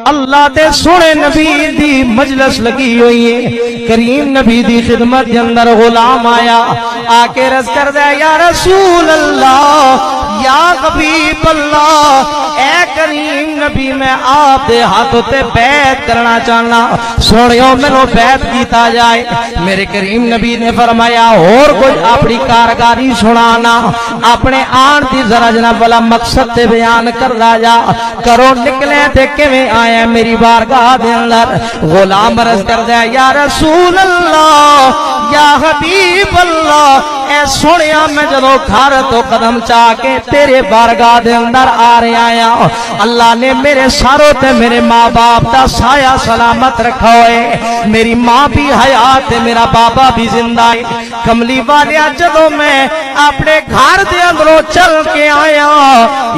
اللہ دے سونے نبی دی مجلس لگی ہوئی ہے، کریم نبی دی خدمت کے اندر غلام آیا، آ کے رض کر دے یا رسول اللہ یا حبیب اللہ، اے کریم نبی میں آپ دے ہاتھوں تے بیعت کرنا چاہنا، سوڑیوں میں نو بیعت کیتا جائے۔ میرے کریم نبی نے فرمایا اور کوئی اپنی کارگاری سنانا، اپنے آن دی ذرا جناب والا مقصد تے بیان کر راجا کرو، نکلے تے کیویں آیا میری بارگاہ دے اندر۔ غلام عرض کر دیا یا رسول اللہ یا حبیب اللہ، اے سنیا میں جدو گھر تو قدم چاہ کے تیرے بارگاہ دے اندر آ رہے آیا، اللہ نے میرے ساروں تے میرے ماں باپ دا سایہ سلامت رکھا ہوئے، میری ماں بھی حیات ہے، میرا بابا بھی زندہ ہے۔ کملی والیا جدو میں اپنے گھر دے اندروں چل کے آیا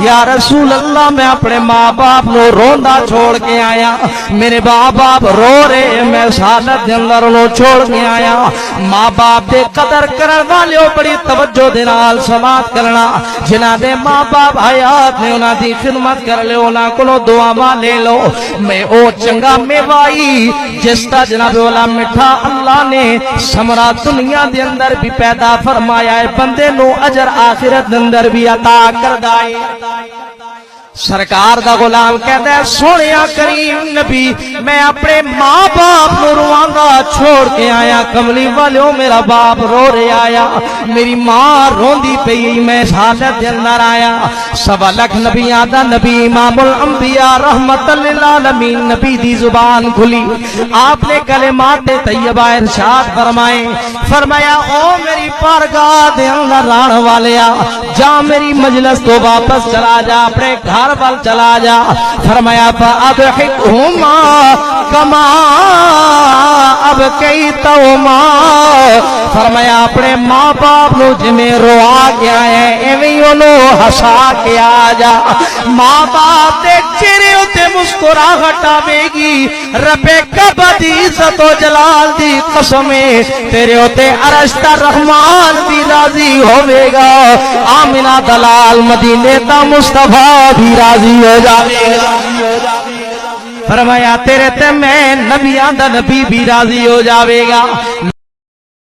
یا رسول اللہ، میں اپنے ماں باپ نو روندا چھوڑ کے آیا، میرے ماں باپ رو رہے، میں سالت دے اندر انہوں چھوڑ کے آیا۔ ماں باپ دے قدر کرن والے بڑی توجہ دے نال سماعت کرنا، جنہاں دے ماں باپ حیات نے انہاں دی خدمت کر لے، انہاں کولوں دعاواں لے لو۔ میں او چنگا میوائی جس دا جناب والا میٹھا اللہ نے ثمرہ دنیا دے اندر بھی پیدا فرمایا ہے، بندے نو اجر آخرت دے اندر بھی عطا کردا ہے۔ سرکار دا غلام کہتا ہے سونیا کریم نبی میں اپنے ماں باپ نو رواندا چھوڑ کے آیا، کملی والیو میرا باپ رو رہے آیا، میری ماں روندی پئی، میں حالت دے اندر آیا۔ 1.25 لاکھ نبیاں دا نبی امام الانبیاء رحمت للعالمین نبی دی زبان کھلی، آپ نے کلمات طیبہ ارشاد فرمائے، فرمایا او میری بارگاہ دے اندر آن والیا، جا میری مجلس تو واپس چلا جا، اپنے گھر بل چلا جا۔ فرمایا فَأَضْحِكْهُمَا كَمَا أَبْكَيْتَهُمَا، فرمایا اپنے ماں باپ نو جویں روا کے آیا ایویں انہوں ہسا کے آ جا۔ ماں باپ دے چہرے تے مسکراہٹ آوے گی، رب کعبہ دی عزت و جلال دی قسم تیرے تے عرش دا رحمان بھی راضی ہوے گا، آمنہ دلال مدینے دا مصطفیٰ بھی راضی ہو جاوے گا۔ فرمایا تیرے تے میں نبیاں دا نبی بھی راضی ہو جاوے گا۔